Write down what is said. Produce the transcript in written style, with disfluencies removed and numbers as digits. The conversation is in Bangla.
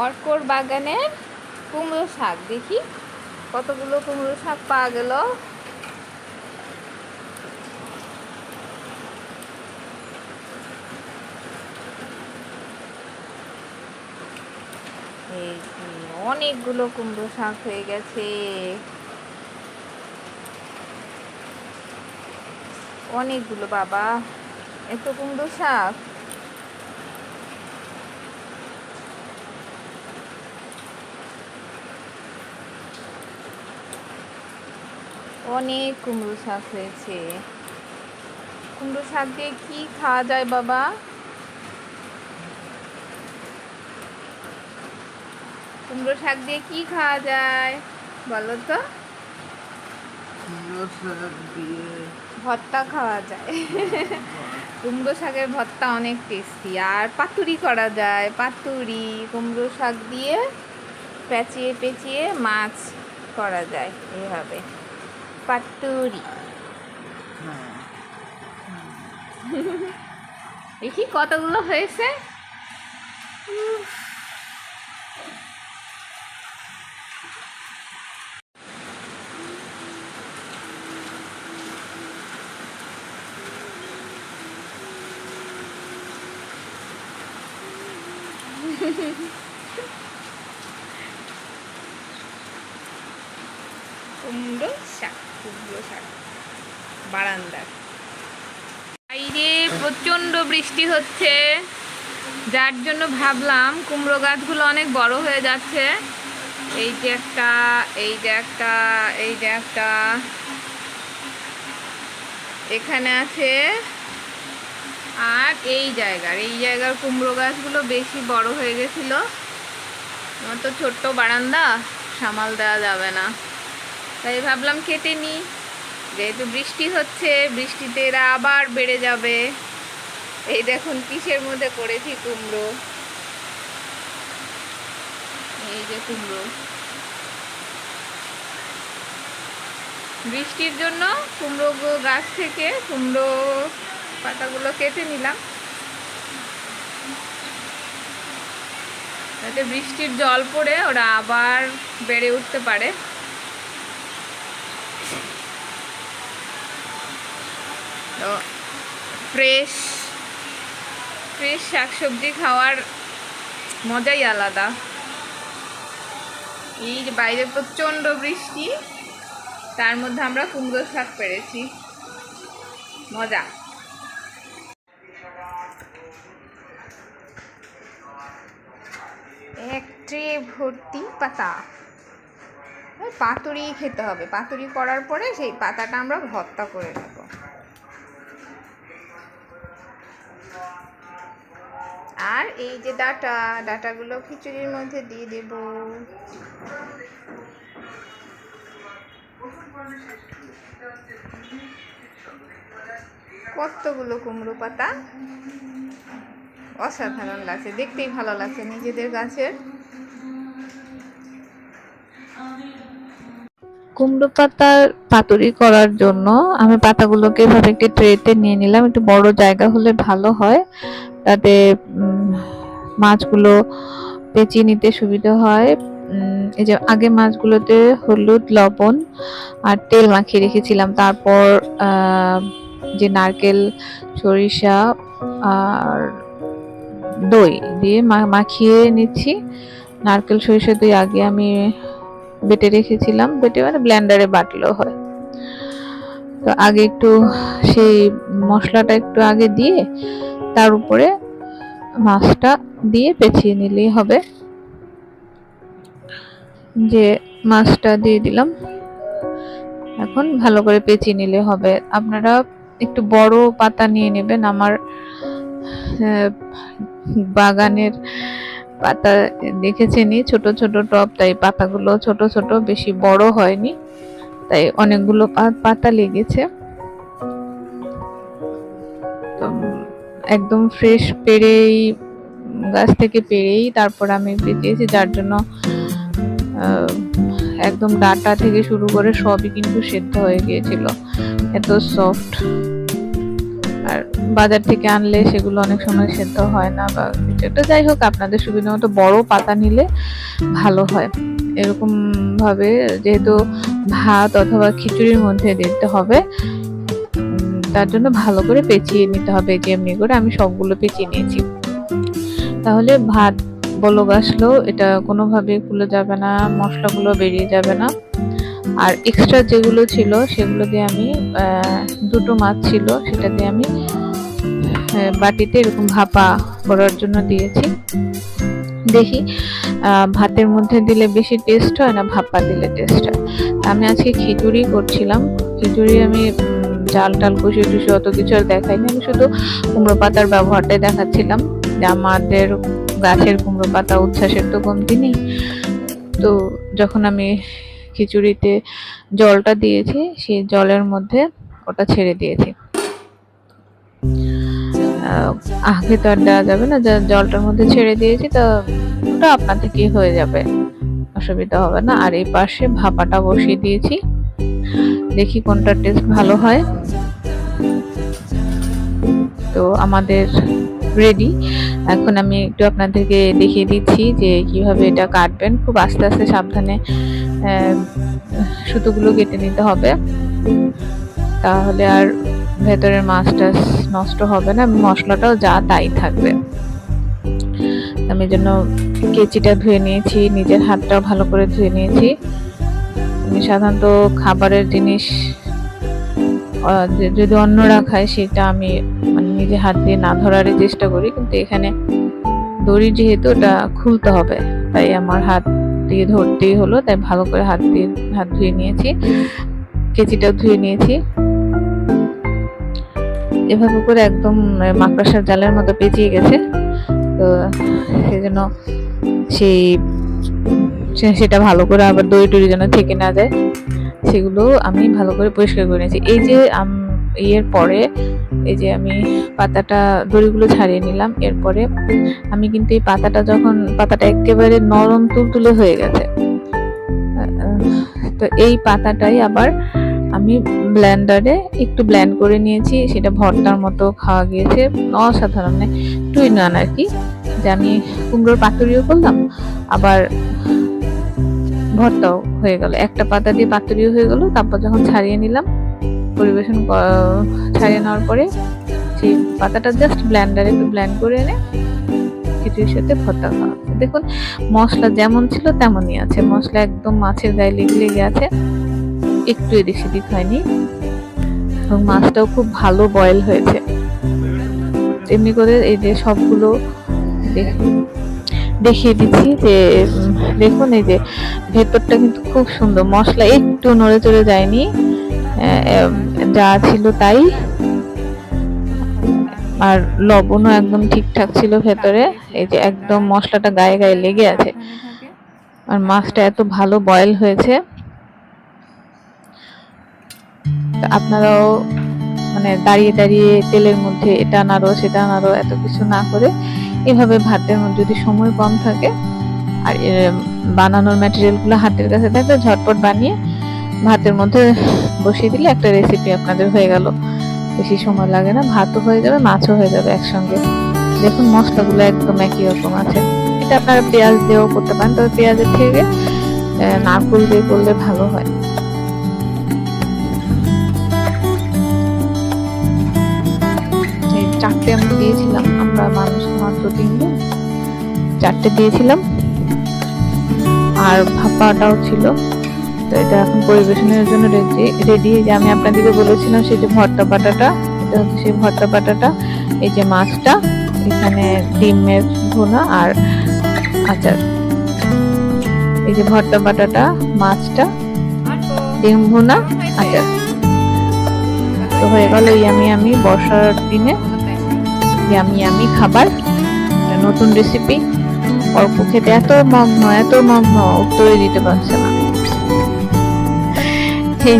অর্কর বাগানের কুমড়ো শাক। দেখি কতগুলো কুমড়ো শাক পাওয়া গেল। এই অনেকগুলো কুমড়ো শাক হয়ে গেছে, অনেকগুলো বাবা, এত কুমড়ো শাক। অনেক কুমড়ো শাক হয়েছে। কুমড়ো শাক দিয়ে কি খাওয়া যায় বাবা? কুমড়ো শাক দিয়ে কি খাওয়া যায় বলো তো? ভর্তা খাওয়া যায়। কুমড়ো শাকের ভর্তা অনেক টেস্টি। আর পাতুরি করা যায়, পাতুরি কুমড়ো শাক দিয়ে পেঁচিয়ে পেঁচিয়ে মাছ করা যায়, এইভাবে পাতুরি। দেখি কতগুলো হয়েছে। কুমড়ো শাক, কুমড়ো শাক বারান্দার বাইরে প্রচন্ড বৃষ্টি হচ্ছে, যার জন্য ভাবলাম কুমড়ো গাছগুলো অনেক বড় হয়ে যাচ্ছে। এই যে একটা, এই যে একটা, এই যে একটা, এখানে আছে। আর এই জায়গার কুমড়ো গাছগুলো বেশি বড় হয়ে গেছিল। আমার তো ছোট্ট বারান্দা, সামাল দেওয়া যাবে না, তাই ভাবলাম কেটে নিই। যেহেতু বৃষ্টি হচ্ছে, বৃষ্টিতে এরা আবার বেড়ে যাবে। এই দেখুন কিসের মধ্যে করেছি কুমড়ো, এই যে কুমড়ো। বৃষ্টির জন্য কুমড়ো গাছ থেকে কুমড়ো পাতাগুলো কেটে নিলাম, যাতে বৃষ্টির জল পড়ে ওরা আবার বেড়ে উঠতে পারে। তো ফ্রেশ ফ্রেশ শাকসবজি খাওয়ার মজাই আলাদা। এই যে বাইরে প্রচণ্ড বৃষ্টি, তার মধ্যে আমরা কুমড়ো শাক পেরেছি, মজা। এক ট্রে ভর্তি পাতা। পাতুরি খেতে হবে, পাতুরি করার পরে সেই পাতাটা আমরা ভর্তা করে নেব। আর এই যে ডাটাগুলো খিচুড়ির মধ্যে দিয়ে দেব। কতগুলো কুমড়ো পাতা, অসাধারণ লাগছে, দেখতেই ভালো লাগছে নিজেদের গাছের। কুমড়ো পাতার পাতুরি করার জন্য আমি পাতাগুলোকে এভাবে একটি ট্রেতে নিয়ে নিলাম। একটু বড় জায়গা হলে ভালো হয়, তাতে মাছগুলো পেঁচিয়ে নিতে সুবিধা হয়। এই যে আগে মাছগুলোতে হলুদ, লবণ আর তেল মাখিয়ে রেখেছিলাম। তারপর যে নারকেল, সরিষা আর দই দিয়ে মাখিয়ে নিচ্ছি। নারকেল সরিষা দই আগে আমি বেটে রেখেছিলাম, বেটে মানে ব্লেন্ডারে বাটলেও হয়। তো আগে একটু সেই মশলাটা একটু আগে দিয়ে তার উপরে মাছটা দিয়ে পেঁচিয়ে নিলেই হবে। যে মাছটা দিয়ে দিলাম, এখন ভালো করে পেঁচিয়ে নিলে হবে। আপনারা একটু বড় পাতা নিয়ে নেবেন। আমার বাগানের পাতা দেখেছেনই, ছোট ছোট টব, তাই পাতাগুলো ছোট ছোট, বেশি বড় হয়নি, তাই অনেকগুলো পাতা লেগেছে। তো একদম ফ্রেশ পেড়েই, গাছ থেকে পেড়েই তারপর আমি পেঁচিয়েছি, যার জন্য একদম ডাটা থেকে শুরু করে সবই কিন্তু সেদ্ধ হয়ে গিয়েছিল, এত সফট। আর বাজার থেকে আনলে সেগুলো অনেক সময় সেদ্ধ হয় না বা কিছু একটা। যাই হোক, আপনাদের সুবিধা মতো বড় পাতা নিলে ভালো হয়। এরকম ভাবে যেহেতু ভাত অথবা খিচুড়ির মধ্যে দিতে হবে, তার জন্য ভালো করে পেঁচিয়ে নিতে হবে। যেমনি করে আমি সবগুলো পেঁচিয়ে নিয়েছি, তাহলে ভাত বলক আসলেও এটা কোনোভাবে খুলে যাবে না, মশলাগুলো বেরিয়ে যাবে না। আর এক্সট্রা যেগুলো ছিল সেগুলো দিয়ে আমি দুটো মাছ ছিল, সেটা দিয়ে আমি বাটিতে এরকম ভাপা করার জন্য দিয়েছি। দেখি ভাতের মধ্যে দিলে বেশি টেস্ট হয় না ভাপা দিলে টেস্ট হয়। আমি আজকে খিচুড়ি করছিলাম। খিচুড়ি আমি চাল টাল কষিয়ে টুষিয়ে অত কিছু আর দেখাইনি, আমি শুধু কুমড়ো পাতার ব্যবহারটাই দেখাচ্ছিলাম যে আমাদের গাছের কুমড়ো পাতা উচ্ছ্বাসের তো কমতি নেই। তো যখন আমি খিচুড়িতে জলটা দিয়েছি, সেই জলের মধ্যে ওটা ছেড়ে দিয়েছি। আগে তো আর দেওয়া যাবে না, জলটার মধ্যে ছেড়ে দিয়েছি, তো ওটা আপনার থেকেই হয়ে যাবে, অসুবিধা হবে না। আর এই পাশে ভাপাটা বসিয়ে দিয়েছি, দেখি কোনটা টেস্ট ভালো হয়। তো আমাদের রেডি। এখন আমি একটু আপনাদেরকে দেখিয়ে দিচ্ছি যে কিভাবে এটা কাটবেন। খুব আস্তে আস্তে সাবধানে সুতোগুলো কেটে নিতে হবে, তাহলে আর ভেতরের মাছটা নষ্ট হবে না, মশলাটাও যা তাই থাকবে। আমি জন্য কেচিটা ধুয়ে নিয়েছি, নিজের হাতটাও ভালো করে ধুয়ে নিয়েছি। আমি সাধারণত খাবারের জিনিস যদি অন্যরা খায় সেটা আমি মানে নিজে হাত দিয়ে না ধরারই চেষ্টা করি, কিন্তু এখানে দড়ি যেহেতু ওটা খুলতে হবে, তাই আমার হাত দিয়ে ধরতেই হলো, তাই ভালো করে হাত ধুয়ে নিয়েছি, কেচিটাও ধুয়ে নিয়েছি। এভাবে করে একদম মাকড়সার জালের মতো পেঁচিয়ে গেছে, তো সেই জন্য সেটা ভালো করে আবার দড়ি টড়ি যেন থেকে না যায়, সেগুলো আমি ভালো করে পরিষ্কার করে নিয়েছি। এই যে এর পরে এই যে আমি পাতাটা দড়িগুলো ছাড়িয়ে নিলাম, এরপরে আমি কিন্তু এই পাতাটা একেবারে নরম তুলতুলে হয়ে গেছে, তো এই পাতাটাই আবার আমি ব্লেন্ডারে একটু ব্লেন্ড করে নিয়েছি, সেটা ভর্তার মতো খাওয়া গিয়েছে, অসাধারণ, টুই নান আর কি। যে আমি কুমড়োর পাতুরিও করলাম, আবার ভর্তাও হয়ে গেল, একটা পাতা দিয়ে পাতুরিও হয়ে গেল। তারপর যখন ছাড়িয়ে নিলাম, ছাড়িয়ে নেওয়ার পরে সেই পাতাটা জাস্ট ব্লেন্ডারে একটু ব্লেন্ড করে এনে খিচুড়ির সাথে ভর্তা খাওয়া। দেখুন মশলা যেমন ছিল তেমনই আছে, মশলা একদম মাছের গায়ে লেগে আছে, একটু এদিক সেদিক হয়নি, এবং মাছটাও খুব ভালো বয়েল হয়েছে। এমনি করে এই যে সবগুলো দেখিয়ে দিচ্ছি যে দেখুন এই যে ভেতরটা কিন্তু খুব সুন্দর, মশলা একটু নড়ে চড়ে যায়নি, যা ছিল তাই। আর লবণও একদম ঠিকঠাক ছিল ভেতরে, এই যে একদম মশলাটা গায়ে গায়ে লেগে আছে, আর মাছটা এত ভালো বয়েল হয়েছে। আপনারাও মানে দাঁড়িয়ে দাঁড়িয়ে তেলের মধ্যে এটা নাড়ো সেটা নাড়ো এত কিছু না করে এভাবে ভাতের মধ্যে, যদি সময় কম থাকে আর বানানোর ম্যাটেরিয়ালগুলো হাতের কাছে থাকলে ঝটপট বানিয়ে ভাতের মধ্যে বসিয়ে দিলে একটা রেসিপি আপনাদের হয়ে গেল। বেশি সময় লাগে না, ভাতও হয়ে যাবে মাছও হয়ে যাবে একসঙ্গে। দেখুন মশলাগুলো একদম একই রকম আছে। এটা আপনারা পেঁয়াজ দিয়েও করতে পারেন, তবে পেঁয়াজের থেকে নারকেল দিয়ে করলে ভালো হয়। চারটে আমি দিয়েছিলাম, আমরা মানুষ মাত্র 3 জন, 4টে দিয়েছিলাম, আর ভাপাটাও ছিল। তো এটা এখন পরিবেশনের জন্য রেডি। যে আমি আপনাদেরকে বলেছিলাম সেই যে ভর্তা বাটাটা, এটা হচ্ছে সেই ভর্তা বাটাটা, এই যে মাছটা, এখানে ডিমের ভুনা আর আচার। এই যে ভর্তা বাটাটা, মাছটা, ডিম ভুনা, আচার, তো হয়ে গেল ইয়ামি বর্ষার দিনে ইয়ামি খাবার। নতুন রেসিপি, অল্প খেতে এত মগ্ন উত্তরে দিতে পারছে না। এই যে